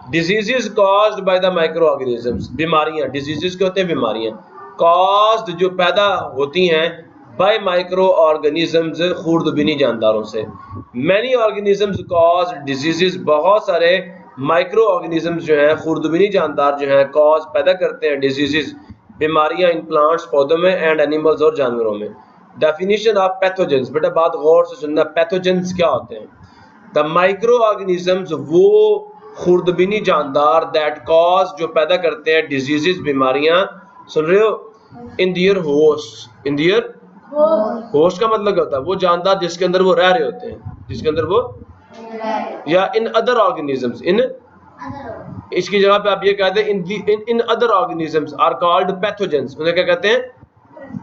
Diseases caused by the micro organisms, बीमारियां, diseases क्या होते हैं, बीमारियां, कॉज्ड जो पैदा होती हैं बाय माइक्रो ऑर्गेनिजम्स, खुर्दबीनी जानदारों से। मैनी ऑर्गेनिजम्स कॉज डिजीजेस, बहुत सारे माइक्रो ऑर्गेनिजम्स जो हैं, खुर्दबीनी जानदार जो हैं, कॉज पैदा करते हैं डिजीजेस, बीमारियां, इन प्लांट्स, पौधों में, एंड एनिमल्स और जानवरों में। डेफिनेशन ऑफ पैथोजेंस, बेटा बात गौर से सुनना, पैथोजेंस क्या होते हैं? द माइक्रो ऑर्गेनिजम्स, वो खुर्दबीनी जानदार, दैट कॉज जो पैदा करते हैं डिजीजेस, बीमारियां, सुन रहे हो, इन दियर होस्ट, इन दियर होस्ट का मतलब होता है वो जानदार जिसके अंदर वो रह रहे होते हैं, जिसके अंदर वो, या इन अदर ऑर्गेनिजम्स, इन, इसकी जगह पे आप ये कहते हैं in other organisms are called pathogens, उन्हें क्या कहते हैं,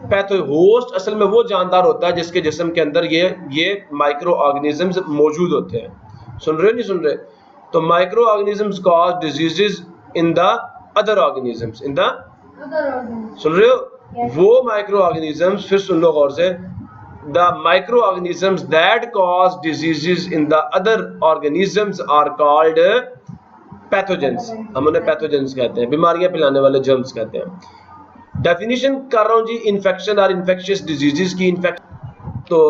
पैथो। होस्ट असल में वो जानदार होता है जिसके जिस्म के अंदर ये माइक्रो ऑर्गेनिजम्स मौजूद होते हैं। सुन रहे हो नहीं सुन रहे? तो microorganisms cause diseases in the other organisms, in the, सुन रहे हो, वो माइक्रो ऑर्गेनिजम्स, फिर सुन लो गौर से, the micro organisms that cause diseases in the other organisms are called pathogens, हम उन्हें पैथोजेंस कहते हैं, बीमारियां फैलाने वाले जर्म्स कहते हैं। डेफिनेशन कर रहा हूं जी, इन्फेक्शन और इन्फेक्शियस डिजीजेस की। तो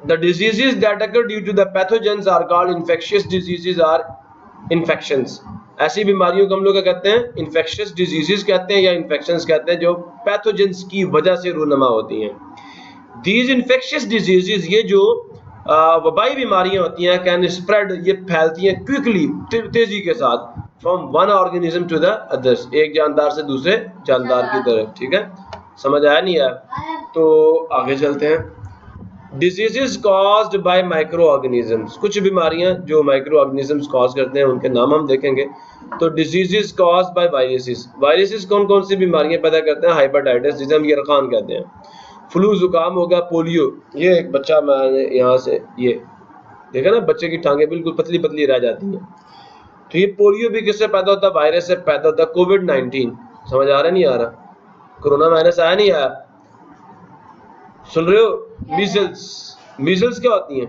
the diseases that occur due to the pathogens are called infectious diseases are infections. ऐसी बीमारियों को हम लोग क्या कहते हैं, इन्फेक्शियस डिजीजेस कहते हैं या इन्फेक्शंस कहते हैं, जो पैथोजेंस की वजह से रूनमा होती हैं। दीज इन्फेक्शियस डिजीजेस, ये जो वबाई बीमारियां होती हैं, कैन स्प्रेड, ये फैलती हैं क्विकली, तेजी के साथ, from one organism to the others, एक जानदार से दूसरे जानदार की तरफ। ठीक है, समझ आया नहीं आया? तो आगे चलते हैं। Diseases caused by micro organisms, कुछ बीमारियां जो माइक्रो ऑर्गेनिजम्स कॉज करते हैं उनके नाम हम देखेंगे। तो diseases caused by viruses, viruses कौन कौन सी बीमारियां पैदा करते हैं? हेपेटाइटिस, जिसे हम यरखान कहते हैं, फ्लू, जुकाम होगा, पोलियो। ये एक बच्चा, मैंने यहाँ से ये देखा ना, बच्चे की टांगें बिल्कुल पतली पतली रह जाती हैं। तो ये पोलियो भी किससे पैदा होता है? वायरस से पैदा होता है। कोविड-19, समझ आ रहा नहीं आ रहा? कोरोना वायरस आया नहीं आया? सुन रहे हो? मीजल्स, मीजल्स क्या होती हैं?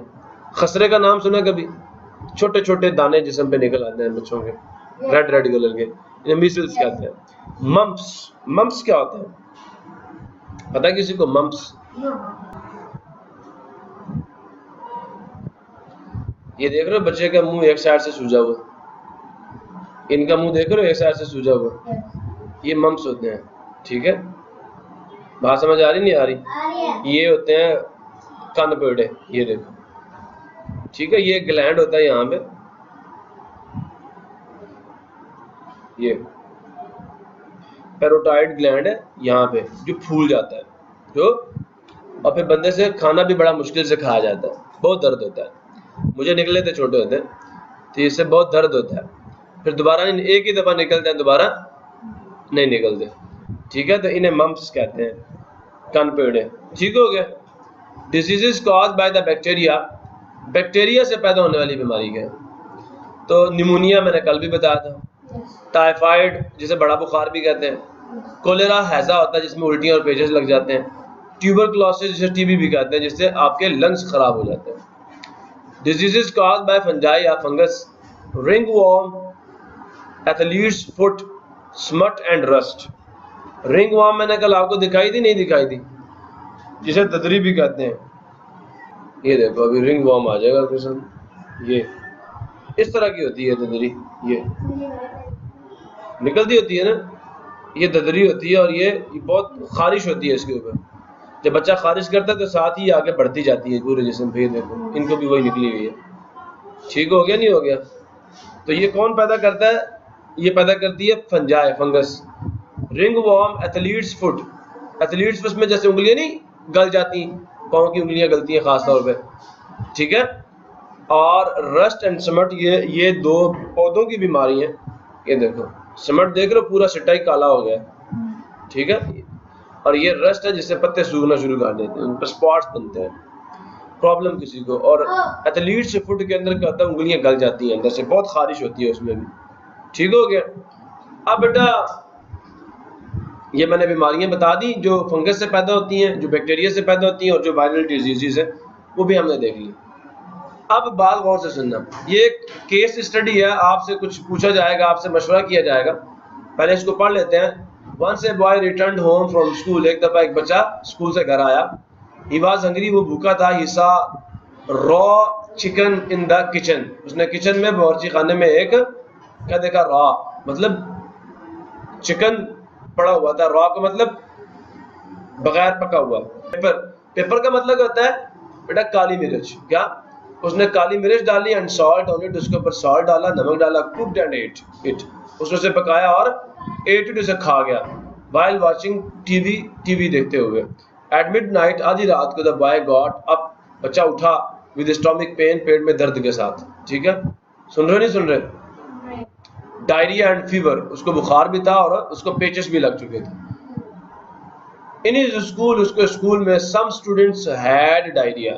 खसरे का नाम सुना कभी? छोटे छोटे दाने जिस्म पे निकल आते हैं बच्चों के, रेड रेड कलर के, इन्हें मीजल्स कहते हैं। मम्प्स, मम्प्स क्या होता है पता है किसी को? मम्प्स, ये देख रहे हो बच्चे का मुंह एक साइड से सूजा हुआ, इनका मुंह देख रहे हो एक साइड से सूजा हुआ, ये मम्प्स होते हैं। ठीक है, बात समझ आ रही नहीं आ रही? ये होते हैं कान पेड़े, ये देखो। ठीक है, ये ग्लैंड होता है यहाँ पे, ये पैरोटाइड ग्लैंड है यहाँ पे, जो फूल जाता है, जो, और फिर बंदे से खाना भी बड़ा मुश्किल से खाया जाता है, बहुत दर्द होता है। मुझे निकले थे छोटे होते, तो इससे बहुत दर्द होता है, फिर दोबारा एक ही दफा निकलते हैं, दोबारा नहीं निकलते। ठीक है, तो इन्हें मम्प्स कहते हैं, कान पेड़े। ठीक हो गया। Diseases cause by the bacteria, bacteria से पैदा होने वाली बीमारी क्या है? तो निमोनिया मैंने कल भी बताया था, टाइफाइड जिसे बड़ा बुखार भी कहते हैं, कोलेरा हैजा होता है जिसमें उल्टियां और पेचेस लग जाते हैं, ट्यूबरकुलोसिस जिसे टीबी भी कहते हैं, जिससे आपके लंग्स खराब हो जाते हैं। डिजीजेस कॉज बाय फंजाई या fungus, ringworm, athletes foot, smut and rust. Ringworm मैंने कल आपको दिखाई थी, नहीं दिखाई थी, जिसे ददरी भी कहते हैं। ये देखो अभी रिंगवॉर्म आ जाएगा आपके सामने, ये इस तरह की होती है ददरी, ये निकलती होती है ना, ये ददरी होती है, और ये बहुत खारिश होती है इसके ऊपर। जब बच्चा खारिश करता है तो साथ ही आगे बढ़ती जाती है पूरे जिस्म पे। ये देखो इनको भी वही निकली हुई है। ठीक हो गया नहीं हो गया? तो ये कौन पैदा करता है? ये पैदा करती है fungi, fungus. Ringworm, athletes foot, athletes foot में जैसे उंगलियां नहीं गल जाती, पाँव की उंगलियां गलती हैं खास तौर पे। ठीक है, और रस्ट एंड स्मट, ये दो पौधों की बीमारी है। ये देखो स्मट देख लो, पूरा सिट्टा ही काला हो गया। ठीक है, और ये रस्ट है जिससे पत्ते सूखना शुरू कर देते हैं, उन पर स्पॉट्स बनते हैं, प्रॉब्लम किसी को। और एथलीट्स फुट के अंदर क्या होता है? उंगलियां गल जाती हैं अंदर से, बहुत खारिश होती है उसमें भी। ठीक हो गया। अब बेटा ये मैंने बीमारियां बता दी जो फंगस से पैदा होती हैं, जो बैक्टीरिया से पैदा होती हैं, और जो वायरल डिजीजेस हैं वो भी हमने देख ली। अब बात गौर से सुनना, ये एक केस स्टडी है, आपसे कुछ पूछा जाएगा, आपसे मशवरा किया जाएगा, पहले इसको पढ़ लेते हैं। Once a boy returned home from school, एक दफा एक बच्चा स्कूल से घर आया। He was hungry, वो भूखा था। He saw raw chicken in the kitchen, उसने किचन में बावर्ची खाने में एक क्या देखा, रॉ मतलब चिकन पड़ा हुआ था। रॉ का मतलब बगैर पका हुआ। पेपर का मतलब होता है बेटा काली मिर्च। क्या उसने काली मिर्च डाली एंड सॉल्ट ऑन इट, उसके ऊपर सॉल्ट डाला, नमक डाला, कुक्ड एंड एट इट, उसने उसे पकाया और एट इट, उसे खा गया। व्हाइल वाचिंग टीवी देखते हुए। एट मिडनाइट, आधी रात को, द बॉय गॉट अप, बच्चा उठा, विद स्टोमिक पेन, पेट में दर्द के साथ। ठीक है, सुन रहे नहीं सुन रहे? डायरिया एंड फीवर, उसको बुखार भी था और उसको पेचेस भी लग चुके थे। इन हिज स्कूल, उसके स्कूल में सम स्टूडेंट्स हैड डायरिया,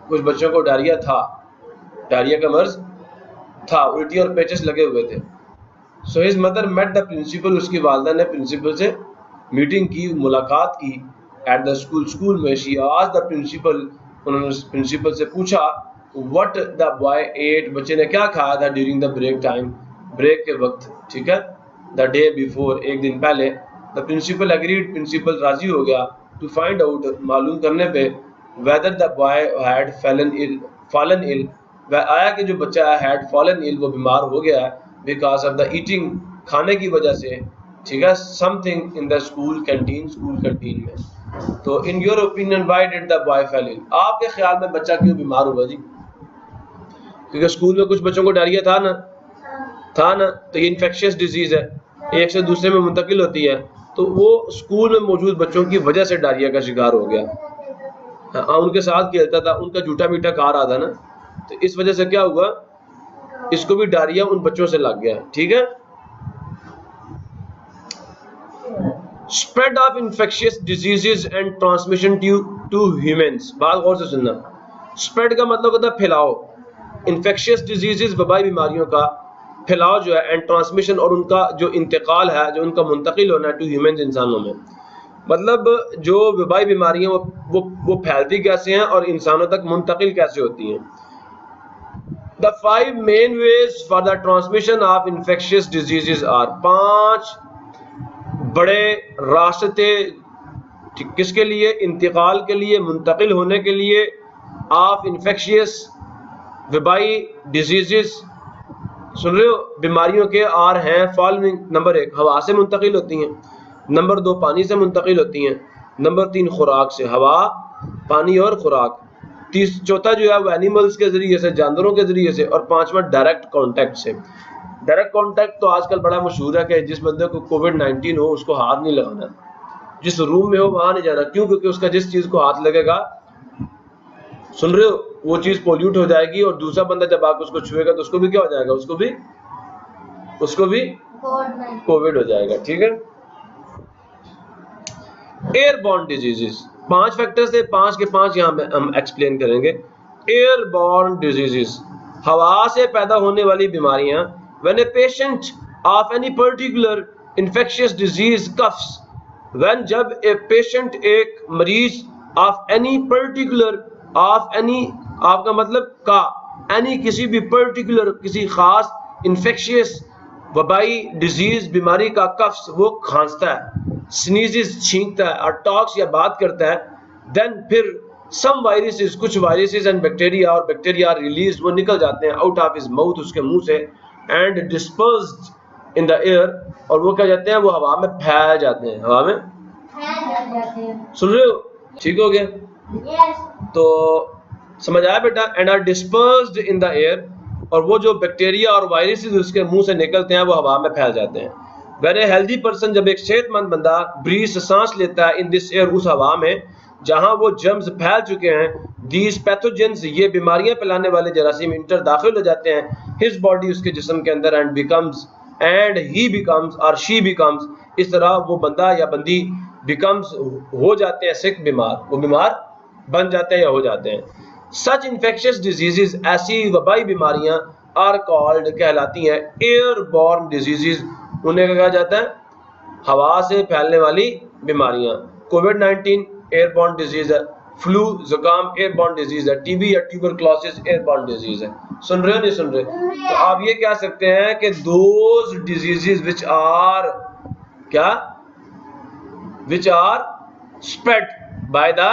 कुछ बच्चों को डायरिया था, डायरिया का मर्ज था, उल्टी और पेचेस लगे हुए थे। So his mother met the principal, उसकी वालदा ने प्रिंसिपल से मीटिंग की, मुलाकात की। एट द स्कूल में शी आस्क्ड द प्रिंसिपल, उन्होंने प्रिंसिपल से पूछा व्हाट द बॉय एट, बच्चे ने क्या खाया था, during the break time, break के वक्त। ठीक है, द डे बिफोर, एक दिन पहले। द प्रिंसिपल एग्रीड, प्रिंसिपल राजी हो गया, टू फाइंड आउट, मालूम करने पे, whether the boy had fallen ill, वह आया कि जो बच्चा हैड फॉलन इल, वो बीमार हो गया है, बिकॉज ऑफ द ईटिंग, खाने की वजह से। ठीक है, something in the school canteen, school canteen में। तो in your opinion why did the boy fell ill, आपके ख्याल में बच्चा क्यों बीमार हुआ जी? क्योंकि स्कूल में कुछ बच्चों को डायरिया था ना, तो ये इन्फेक्शियस डिजीज है, एक से दूसरे में मुंतकिल होती है, तो वो स्कूल में मौजूद बच्चों की वजह से डायरिया का शिकार हो गया। हाँ, उनके साथ खेलता था, उनका झूठा मीठा खा रहा था ना, तो इस वजह से क्या हुआ, इसको भी डायरिया उन बच्चों से लग गया। ठीक है, spread of infectious diseases and transmission to humans, बात गौर से सुनना। स्प्रेड का मतलब होता है फैलाव, इन्फेक्शियस डिजीजेस वबाई बीमारियों का फैलाव जो है, एंड ट्रांसमिशन और उनका जो इंतकाल है, जो उनका मुंतकिल होना है, टू ह्यूमंस, इंसानों में। मतलब जो वबाई बीमारियां वो फैलती कैसे हैं और इंसानों तक मुंतकिल कैसे होती हैं। The 5 main ways for the transmission of infectious diseases are, 5 बड़े रास्ते किसके लिए, इंतकाल के लिए, मुंतकिल होने के लिए, ऑफ इन्फेक्शियस वबाई डिजीजेस, सुन रहे हो, बीमारियों के आर हैं फॉलोइंग। नंबर 1 हवा से मुंतकिल होती हैं, नंबर 2 पानी से मुंतकिल होती हैं, नंबर 3 खुराक से, हवा, पानी और खुराक। चौथा जो है वो एनिमल्स के जरिए से, जानवरों के जरिए से, और 5वां डायरेक्ट कांटेक्ट से। डायरेक्ट कांटेक्ट तो आजकल बड़ा मशहूर है कि जिस बंदे को कोविड-19 हो उसको हाथ नहीं लगाना, जिस रूम में हो वहां नहीं जाना। क्यों? क्योंकि उसका जिस चीज को हाथ लगेगा, सुन रहे हो, वो चीज पोल्यूट हो जाएगी और दूसरा बंदा जब आकर उसको छुएगा तो उसको भी क्या हो जाएगा, उसको भी कोविड हो जाएगा। ठीक है, एयरबॉर्न डिजीजेस, 5 फैक्टर्स थे, 5 के 5 यहाँ पे हम एक्सप्लेन करेंगे। एयरबॉर्न डिजीजेस, हवा से पैदा होने वाली बीमारियां। When a patient of any particular infectious disease coughs, when जब ए पेशेंट, एक मरीज, of any particular, of any, आपका मतलब का, एनी किसी भी पर्टिकुलर, किसी खास इन्फेक्शियस वबाई डिजीज बीमारी का कफ्स, वो खांसता है, स्नीजेस छींकता है, और टॉक्स या बात करता है, देन फिर सम वायरसेस, कुछ वायरसेस एंड बैक्टीरिया, और बैक्टीरिया रिलीज, वो निकल जाते हैं आउट ऑफ हिज माउथ, उसके मुंह से, and dispersed in the air, और वो क्या जाते हैं, वो हवा में फैल जाते हैं, हवा में सुन रहे हो, ठीक हो गया? तो समझ आया बेटा? And are dispersed in the air, और वो जो बैक्टीरिया और वायरसेस उसके मुंह से निकलते हैं वो हवा में फैल जाते हैं। When a healthy person, जब एक सेहतमंद बंदा ब्रीज, सांस लेता है, इन दिस एयर, उस हवा में जहां वो जर्म्स फैल चुके हैं, these pathogens, ये बीमारियां फैलाने वाले जरासीम, इंटर दाखिल हो जाते हैं his body, उसके जिस्म के अंदर, and he becomes और she becomes, इस तरह वो बंदा या बंदी becomes, हो जाते हैं sick, बीमार, वो बीमार बन जाते हैं या हो जाते हैं। Such infectious diseases, ऐसी वबाई बीमारियां, are called, कहलाती हैं airborne diseases, उन्हें कहा जाता है हवा से फैलने वाली बीमारियां। कोविड-19 एयरबॉर्न डिजीज है, फ्लू जुकाम एयरबॉर्न डिजीज है, टीबी या ट्यूबरक्लोसिस एयरबॉर्न डिजीज है। सुन रहे हो नहीं सुन रहे? तो आप ये कह सकते हैं कि दोज डिजीजेस विच आर क्या, which are spread by the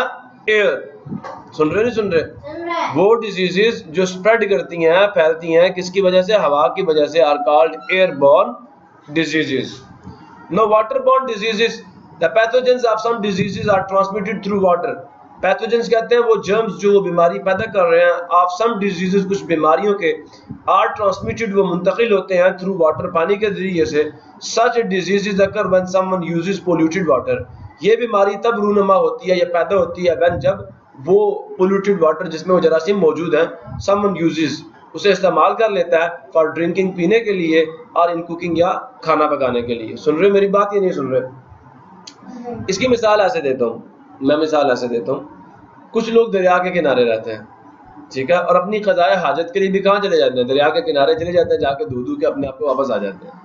air. सुन रहे नहीं सुन रहे? वो डिजीजेस जो स्प्रेड करती हैं, फैलती हैं, किसकी वजह से? हवा की वजह से, are called airborne diseases. No waterborne diseases, the pathogens of some diseases are transmitted through water. Pathogens कहते हैं वो जर्म्स जो वो बीमारी पैदा कर रहे हैं, ऑफ सम डिजीजेस कुछ बीमारियों के, आर ट्रांसमिटेड वो मुंतकिल होते हैं थ्रू वाटर पानी के जरिए से। Such diseases occur when someone uses polluted water, ये बीमारी तब रूनुमा होती है या पैदा होती है व्हेन जब वो पोल्यूटेड वाटर जिसमें वो जरासीम मौजूद हैं, समवन यूजेस उसे इस्तेमाल कर लेता है फॉर ड्रिंकिंग पीने के लिए और इन कुकिंग या खाना पकाने के लिए। सुन रहे मेरी बात या नहीं सुन रहे? इसकी मिसाल ऐसे देता हूँ, मैं मिसाल ऐसे देता हूँ। कुछ लोग दरिया के किनारे रहते हैं, ठीक है, और अपनी क़ज़ाए हाजत के लिए भी कहाँ चले जाते हैं? दरिया के किनारे चले जाते हैं, जाके धो के अपने आप को वापस आ जाते हैं,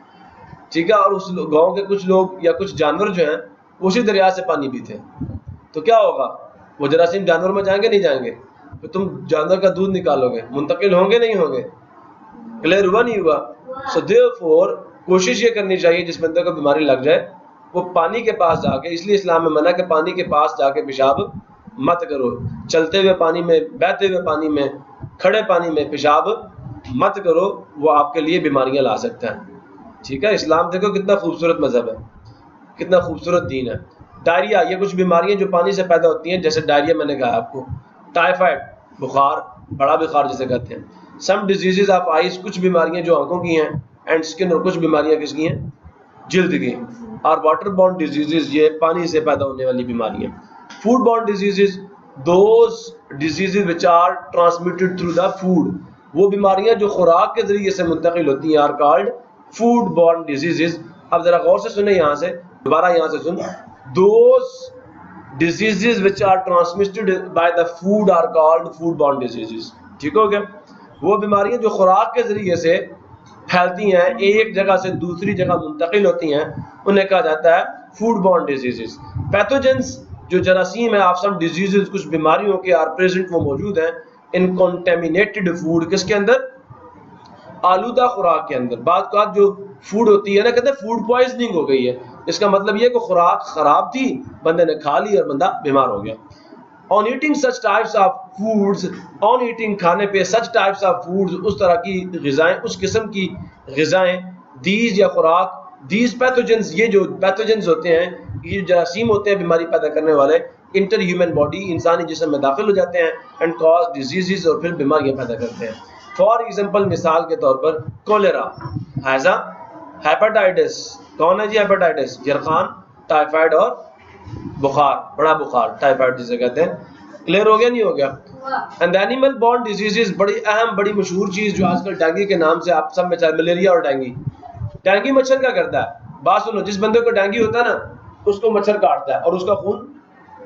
ठीक है। और उस गाँव के कुछ लोग या कुछ जानवर जो हैं उसी दरिया से पानी पीते हैं, तो क्या होगा? वो जरासीम जानवर में जाएंगे नहीं जाएंगे? तो तुम जानवर का दूध निकालोगे, मुंतकिल होंगे नहीं होंगे? क्लियर हुआ नहीं हुआ? सो देयरफॉर कोशिश ये करनी चाहिए जिस बंदे को बीमारी लग जाए वो पानी के पास जाके, इसलिए इस्लाम में मना कि पानी के पास जाके पेशाब मत करो। चलते हुए पानी में, बहते हुए पानी में, खड़े पानी में पेशाब मत करो, वो आपके लिए बीमारियां ला सकता है, ठीक है। इस्लाम देखो कितना खूबसूरत मजहब है, कितना खूबसूरत दीन है। डायरिया, ये कुछ बीमारियां जो पानी से पैदा होती हैं, जैसे डायरिया मैंने कहा आपको, टाइफाइड बुखार, बड़ा बुखार जिसे कहते हैं। सम डिजीजेज ऑफ आइज, कुछ बीमारियां जो आंखों की हैं, एंड स्किन, और कुछ बीमारियां किसकी हैं? जिल्द की। और वाटर बॉर्न डिजीजेज, ये पानी से पैदा होने वाली बीमारियां। Food borne diseases, those diseases which are transmitted through the food, वो बीमारियां जो खुराक के जरिए से मुंतकिल होती हैं, are called food borne diseases. अब जरा गौर से सुने, यहाँ से दोबारा यहाँ से सुन, those diseases which are transmitted by the food are called food borne diseases. ठीक हो गया? वो बीमारियां जो खुराक के जरिए से फैलती हैं, एक जगह से दूसरी जगह मुंतकिल होती हैं, उन्हें कहा जाता है फूड बॉर्न डिजीजेस। पैथोजेंस जो जरासीम है ऑफ सम डिजीजेस, कुछ बीमारियों के आर प्रेजेंट, वो मौजूद हैं इन कॉन्टेमिनेटेड फूड, किसके अंदर? आलूदा खुराक के अंदर। बात का जो फूड होती है ना, कहते हैं फूड पॉइजनिंग हो गई है, इसका मतलब ये कि खुराक खराब थी, बंदे ने खा ली और बंदा बीमार हो गया। On eating such types of foods, on eating खाने पे, सच टाइप्स ऑफ फूड्स, उस तरह की ग़िज़ाएं, उस किस्म की ग़िज़ाएं, दीज या खुराक, दीज पैथोजेंस, ये जो पैथोजेंस होते हैं, ये जरासीम होते हैं बीमारी पैदा करने वाले, इंटर ह्यूमन बॉडी, इंसानी जिस्म में दाखिल हो जाते हैं, एंड कॉज डिजीजेस, और फिर बीमारियां पैदा करते हैं। फॉर एग्जाम्पल, मिसाल के तौर पर कोलेरा, हैजा, हेपेटाइटिस, कौन है जी हेपेटाइटिस? यरखान, टाइफाइड और बुखार, बड़ा बुखार, टाइफाइड जिसे कहते हैं। क्लियर हो गया नहीं हो गया? एंड एनिमल बॉर्न डिजीजेस, बड़ी अहम, बड़ी मशहूर चीज जो आजकल डेंगू के नाम से आप सब में, चाहे मलेरिया और डेंगू। डेंगू मच्छर क्या करता है? बात सुनो, जिस बंदे को डेंगू होता है ना, उसको मच्छर काटता है और उसका खून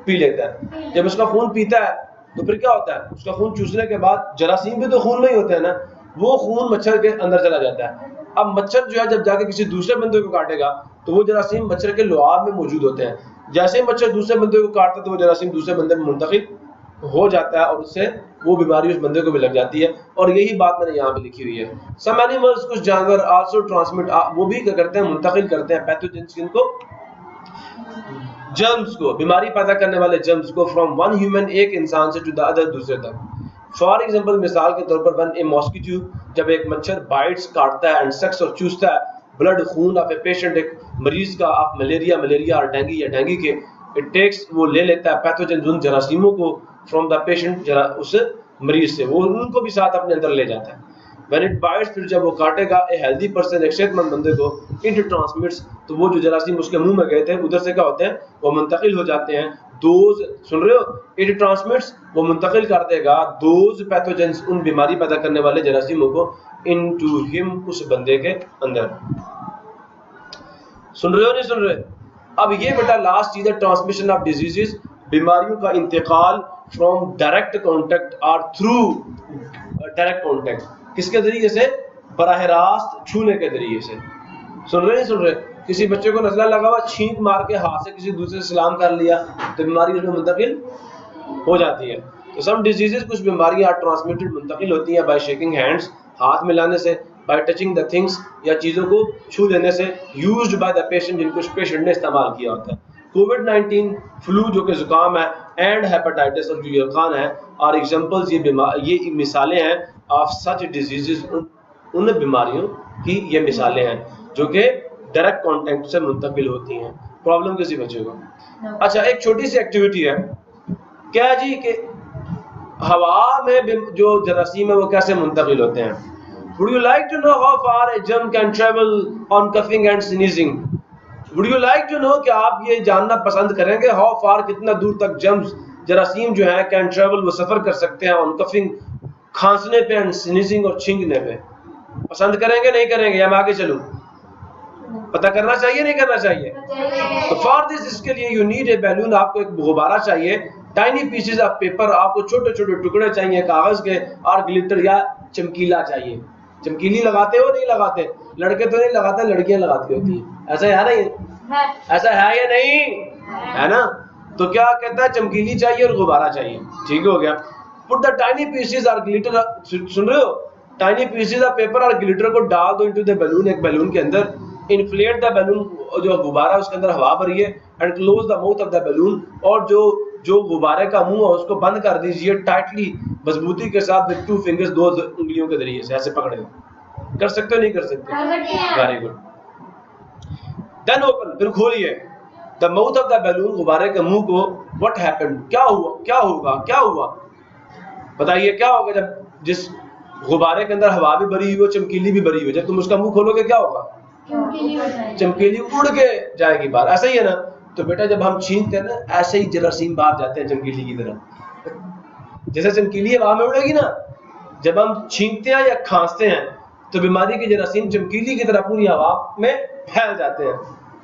पी लेता है। जब उसका खून पीता है तो फिर क्या होता है? उसका खून चूसने के बाद जरासीम भी तो खून में ही होते हैं ना, वो खून मच्छर के अंदर चला जाता है। अब मच्छर जो है जब जाके किसी दूसरे बंदे को काटेगा तो वो जरासीम मच्छर के लुआब में मौजूद होते हैं। जैसे ही मच्छर दूसरे बंदे को काटता है तो वो जरासीम दूसरे बंदे में मुंतकिल हो जाता है और उससे वो बीमारी उस बंदे को भी लग जाती है। और यही बात मैंने यहाँ पे लिखी हुई है। सम एनिमल्स, कुछ जानवर, आल्सो ट्रांसमिट, वो भी क्या करते हैं? मुंतकिल करते हैं पैथोजेंस को, जर्म्स को, बीमारी पैदा करने वाले जर्म्स को, फ्रॉम वन ह्यूमन, एक इंसान से, टू द अदर, दूसरे तक। फॉर एग्जाम्पल, मिसाल के तौर पर, वन ए मॉस्किटो, जब एक मच्छर बाइट्स, काटता है, एंड सक्स, और चूसता है, ब्लड, खून ऑफ ए पेशेंट, एक मरीज का, आप मलेरिया और डेंगू या डेंगू के, इट टेक्स, वो ले लेता है पैथोजेन, उन जरासीमों को, फ्रॉम द पेशेंट, उस मरीज से, वो उनको भी साथ अपने अंदर ले जाता है। When it bites, फिर जब वो काटेगा, ए हेल्दी पर्सन, एक सेहतमंद बंदे को, इट ट्रांसमिट्स, तो वो जो जरासीम उसके मुंह में गए थे उधर से क्या होते हैं? वो मुंतकिल हो जाते हैं। दोज, सुन रहे हो? इट ट्रांसमिट्स, वो मुंतकिल कर देगा, दोज पैथोजेंस, उन बीमारी पैदा करने वाले जरासीमों को, इनटू हिम, उस बंदे के अंदर। सुन रहे हो नहीं सुन रहे? अब ये बेटा लास्ट चीज है, ट्रांसमिशन ऑफ डिजीजेस, बीमारियों का इंतकाल फ्रॉम डायरेक्ट कॉन्टेक्ट और थ्रू डायरेक्ट कॉन्टेक्ट, किसके जरिए से? बराह रास्त छूने के जरिए से। सुन रहे नहीं सुन रहे? किसी बच्चे को नजला लगा हुआ, छींक मार के हाथ से किसी दूसरे से सलाम कर लिया तो बीमारी उसमें मुंतकिल हो जाती है। तो सम डिजीजेस, कुछ बीमारियां ट्रांसमिटेड, मुंतकिल होती हैं बाय शेकिंग हैंड्स, हाथ मिलाने से, बाय टचिंग द थिंग्स, या चीज़ों को छू लेने से, यूज्ड बाय द पेशेंट, जिनको पेशेंट ने इस्तेमाल किया होता है। कोविड-19, फ्लू जो कि जुकाम है, एंड हेपेटाइटिस और जो यकान है, और एग्जांपल्स, ये मिसालें हैं ऑफ सच डिजीजेस, उन बीमारियों की ये मिसालें हैं जो कि डायरेक्ट कांटेक्ट से मुंतकिल होती हैं। प्रॉब्लम किसी बच्चे को? अच्छा, एक छोटी सी एक्टिविटी है क्या जी कि हवा में जो जरासीम है वो कैसे मुंतकिल होते हैं। Would you like to know how far a germ can travel on coughing and sneezing? Would you like to know कि आप ये जानना पसंद करेंगे how far, कितना दूर तक जर्म्स, जरासीम जो है can travel, वो सफर कर सकते हैं on coughing, खांसने पे, and sneezing, और छींकने पे? पसंद करेंगे नहीं करेंगे, या मैं आगे चलूं? पता करना चाहिए नहीं करना चाहिए? तो फॉर दिस, इसके लिए यू नीड ए बैलून, आपको एक गुब्बारा चाहिए, टाइनी पीसेस ऑफ पेपर, आपको छोटे छोटे टुकड़े चाहिए कागज के, और ग्लिटर या चमकीला चाहिए। चमकीली लगाते हो नहीं लगाते? लड़के तो नहीं लगाते, लड़कियां लगाती होती है। ऐसा है नहीं? ऐसा है या नहीं? है ना? तो क्या कहता है, चमकीली चाहिए और गुब्बारा चाहिए। ठीक हो गया। पुट द टाइनी पीसेस और ग्लिटर, सुन रहे हो, टाइनी पीसेस ऑफ पेपर और ग्लिटर को डाल दो इनटू द बैलून, एक बैलून के अंदर। इन्फ्लेट द बैलून, जो गुब्बारा उसके अंदर हवा भरिए, and close the mouth of the balloon, और जो गुब्बारे का मुंह है उसको बंद कर दीजिए टाइटली, मजबूती के साथ, विद 2 फिंगर्स, 2 उंगलियों के जरिए से ऐसे पकड़े। कर सकते हो नहीं कर सकते? Very good. देन ओपन, फिर खोलिए the mouth of the balloon, गुब्बारे के मुंह को। व्हाट हैपेंड, क्या हुआ, क्या होगा, क्या हुआ? बताइए क्या होगा जब जिस गुब्बारे के अंदर हवा भी भरी हुई हो, चमकीली भी भरी हुई, जब तुम उसका मुंह खोलोगे क्या होगा? चमकीली उड़ के जाएगी बाहर। ऐसा ही है ना? तो बेटा जब हम छींकते हैं ना, ऐसे ही जरासीम बाहर जाते हैं चमकीली की तरह। जैसे चमकीली हवा में उड़ेगी ना, जब हम छींकते हैं या खांसते हैं तो बीमारी के जरासीम चमकीली की तरह पूरी हवा में फैल जाते हैं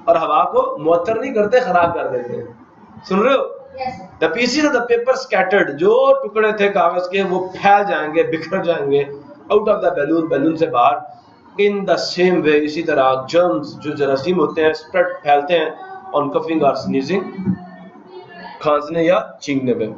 और हवा को मुअत्तर नहीं करते, खराब कर देते हैं। सुन रहे हो? The pieces of the paper scattered, जो टुकड़े थे कागज के वो फैल जाएंगे, बिखर जाएंगे out of the balloon, balloon से बाहर। इन द सेम वे, इसी तरह जर्म्स, जो जरासीम होते हैं, स्प्रेड, फैलते हैं ऑन कफिंग और स्नीजिंग, खांसने या छींकने पे।